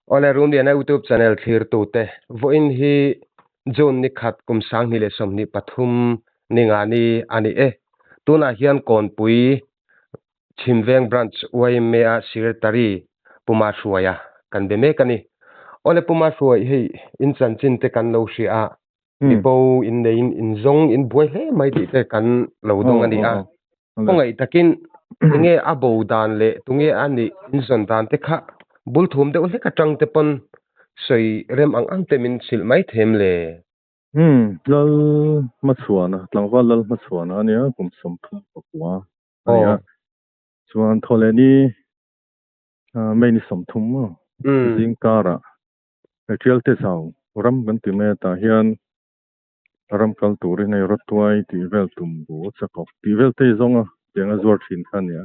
Ole room dia na YouTube channel thir tu te voin hi John ni khat kum sang ni le som ni pathum ni nga ni ani tuna hian kon pui chimveng branch wai mea secretary puma suaya kan be me kani ole puma suai hei in chan chin te kan lo sia nipo in nei in zong in buai he mai ti te kan lo dong ani ngai takin inge abo dan le tunge ani in zon dan te kha bul thum de ole ka tang te pon soi rem ang te min sil mai them le lal matsuana tlangwa lal matsuana ania kum som thum pakwa ania chuan thole ni mai ni som thum mo zingkara actual te sau ram kan ti me ta hian ram kal turi nei rotwai ti vel tum bu chakok ti vel te zonga tenga zor thin khania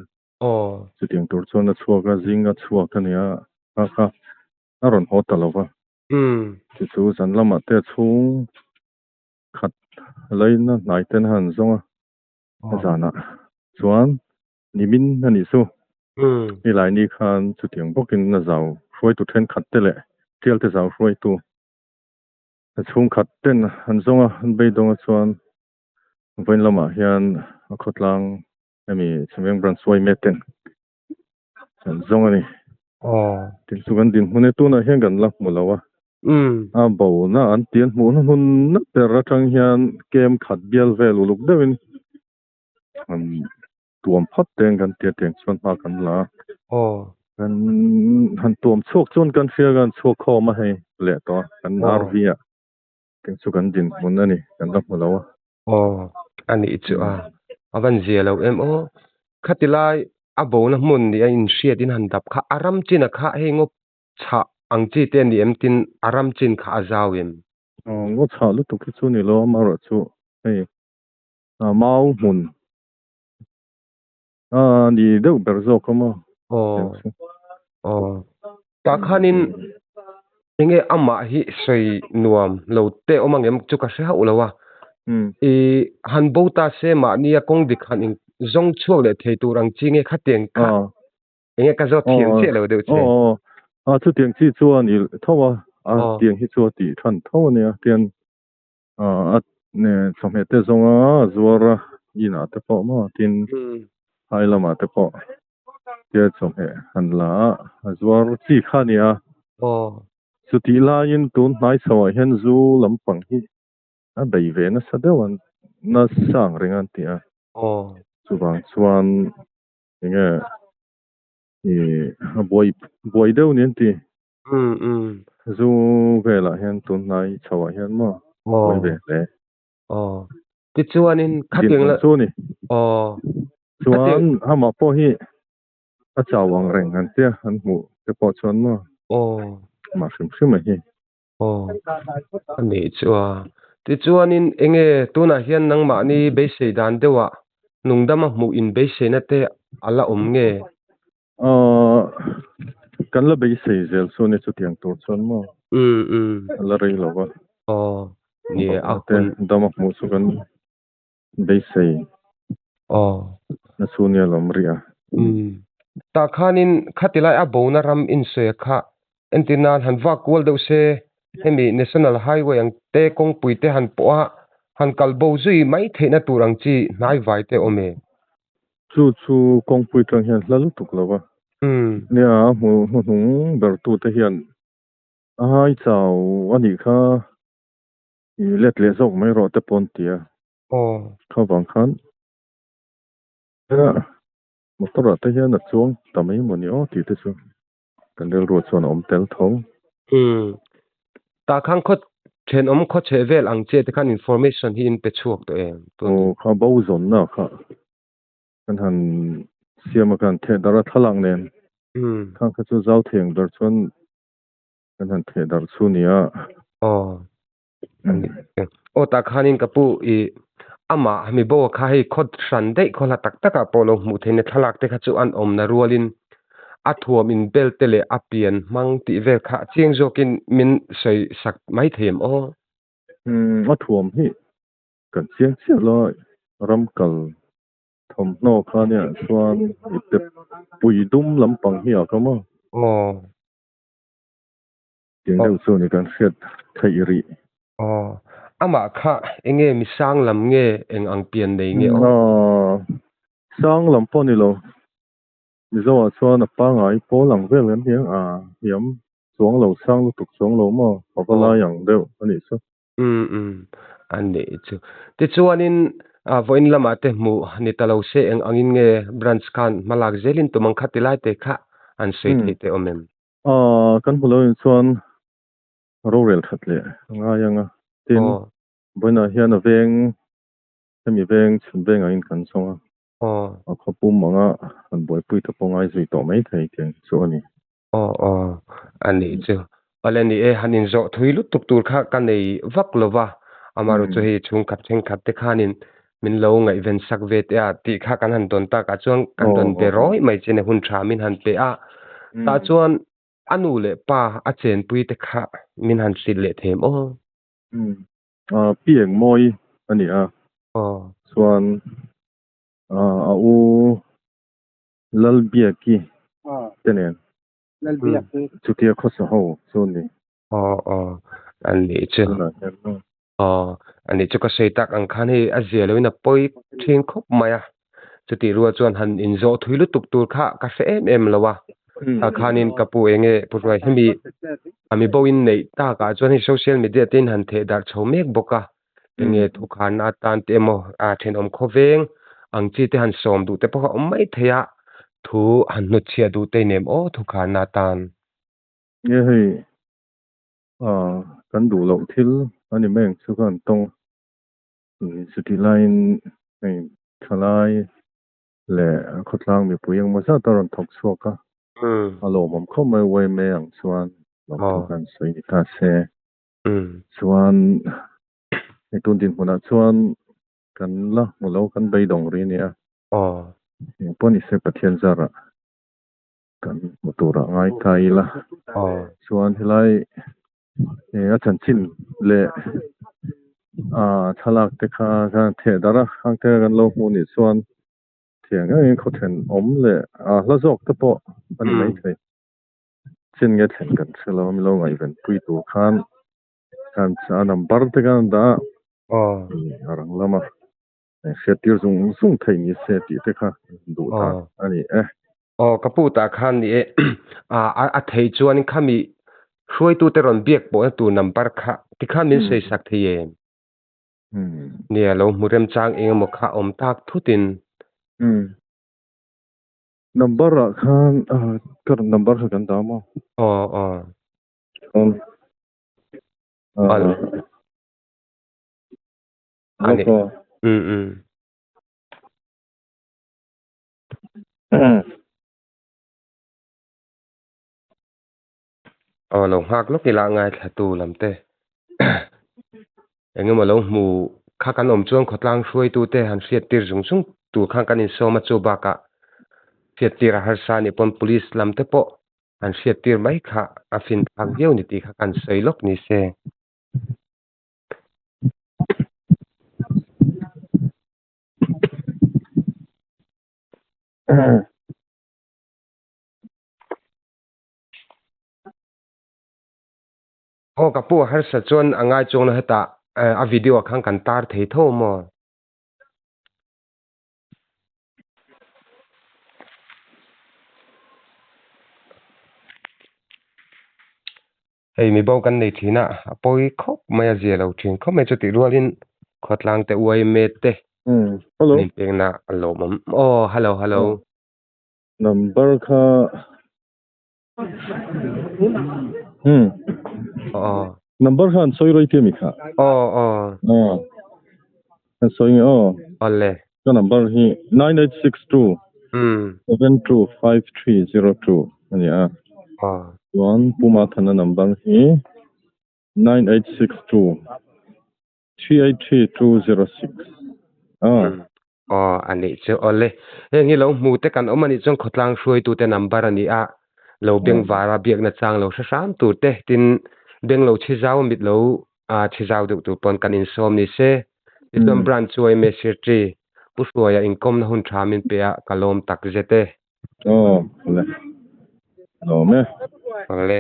chu tiang tur chona chuaka zinga chuaka nia kha aron hotalova chu san lama te chung khat leina naiten han zonga zana chuan nimin ani su ni lai ni khan chu tiang bokin na zau hroi tu then khat te le tial te zau hroi tu chung khat ten han zonga han bei donga chuan voin lama hian a khotlang ami chimeng branch wai meten han zonga ni tin chu kan din hune tu na hian kan lak mulawa a bo na an tian mu na hun na ter atang hian kem khat bial vel uluk dewin tuam phat teng kan tia teng chuan ma kan la kan han tuam chok chuan kan fia kan chok kho ma hei le to kan nar via teng chu kan din mun ani kan lak mulawa ani chu avan zialo em khatilai abo na mun ni in hriat in han dap kha aram chin a kha he ngop cha ang chi te ni em tin aram chin kha azawim ngo cha lu tu chu ni lo ma ro chu hei mau mun ni deuh ber zawk ama ta khanin enge ama hi sei nuam lo te omangem chu ka hre hau lawa han bota se ma ni a kong dik han in zong chuak le thei turang chinge khateng kha enge ka zo thiang che lo deuh che chu tiang chi chuan i thowa tiang hi chu ti than tho ne tian ne chome te zonga zuara ina te po ma tin hai lama te po tia chome han la zuar chi khania chu ti la in tun nai chawa hian zu lampang hi a bei ve na sadewan na sang rengan tia chuwang chuan enge boi deuh nen ti zu vela hian tun nai chawa hian mo boi ve le ti chuanin khating la chu ni chuan hama po hi a chawang reng an tia an mu te po chuan mo ma hrim hi ani chua ti chuanin enge tuna hian nangma ni beisei dan dewa nungdama mu in beisei na te ala nge kan la beisei zel chu ni chu tiang tur chuan mo la rei lova ni a te dama mu chu kan beisei na chu ni lom ria ta khanin khatilai a bona ram in se kha entinan han wa kol deuh se hemi national highway ang te kong puite han po han kalbo zui mai theina turang chi nai vai te ome chu kong pui tang hian hlal tuk lova nia mu hnung ber tu te hian ai chau ani kha i let le zok mai ro te pon tia kha wang khan motor te hian a chuang tamai mo ni ti te chu kan del ro chuan om tel thong ta khang khot then om kho che vel ang che te khan information hi in pe chuak to em kha bo zon na kha kan han siama kan the dara thalang nen khang kha chu zau theng dar chuan kan han the dar chu nia ta khanin kapu i ama hami bo kha hi khot ran dei khola tak taka polo mu theine thalak te kha chu an om na rualin a thuam in bel tele apian mang ti vel kha chiang jokin min sei sak mai them a thuam hi kan chiang chia lai ram kal thom no kha nia chuan ite pui dum lampang hi a kama tiếng đâu số này cần xét thấy ri ama kha enge mi sang lam nge eng ang pian nei nge sang lam pon ni lo mi zo cho na pa ngai po lang vel kan hiang hiam xuống lầu sang lúc tục xuống lầu mà họ có la yang đâu anh ấy sao anh ấy chứ thế cho anh voin lama te mu ni talo se eng angin nge branch kan malak zelin tumang khatilai te kha an sei thei te omem kan hulo chuan rural khat le nga yang tin boina hian a veng hemi veng chun veng in kan songa a khopum manga an boi pui to pongai zui to mai thei ke chu ani anh ấy chứ aleni e hanin zo thui lut tuk tur kha kan nei vak lova amaru chu hi chung khat theng khat te khanin min lo ngai ven sak ve te a ti kha kan han ton ta ka chuan kan ton be roi mai chene hun tha min han pe a ta chuan anu le pa a chen pui te kha min han sil le them pieng moi ani chuan u lal biaki tenen lal biaki chutia khosa ho chuan ni anh ấy chứ anh ấy cho cái xây tắc anh khán hi azia lo na poi thiên khop maya cho ti ruột chuan han in zo thui lu tuk tur kha ka se em lawa a khanin kapu enge purwai himi ami boin nei ta ka chuan hi social media tin han the dar chomek boka enge thu khan na tan te mo then om khoveng ang chi te han som du te po mai theya thu han nu chia du te nem thu khan na tan ye hei kan du lo thil ani meng chu kan tong city line nei thalai le khotlang mi puyang ma sa taron thok suaka alo mom khom mai we me ang chuan lo kan sei ni ta se chuan tun din hona chuan kan la mulo kan bei dong ri ni poni se pathian zara kan motora ngai tai la chuan hilai a chan chin le thalak te kha kan the dara khang te kan lo mu ni chuan thiang ai kho then om le la jok te po ani mai thei chin nge then kan selo mi lo ngai ven pui tu khan kan cha number te kan da arang lama se tir zung thei ni se ti te kha du ta ani kaputa khan ni a thei chuan khami hroi tu te ron biak bo tu number kha ti kha min sei sak thei nia lo murem chang eng mo kha om tak thutin number khan kar number kan da ma ani lo hak lo ki la ngai thatu lamte engemaw lo hmu kha kan om chuang khotlang hruai tu te han hriat tir zung zung tu kha kan in soma chu baka hriat tir a harsa ni pon police lam te po han hriat tir mai kha a fin phang deu ni ti kha kan sei lok ni se kapu harsa chuan angai chong na heta a video khang kan tar thei tho mo hei mi bo kan nei thina poi khop mai zia lo thin khop mai chu ti rualin khotlang te uai me te hello ni peng na alo mom hello number kha number khan soi roi te mi kha soi ole ka number hi 9862 725302 ani one puma thana number hi 9862 383206 ani chu ole ngi lo mu te kan omani chong khotlang hruai tu te number ani a lo beng wara biak na chang lo sam tu te tin beng lo chizau mit lo chizau du tu pon kan in som ni se itom brand chuai message pushwaya income na hun thamin pe a kalom tak jete le lo me ole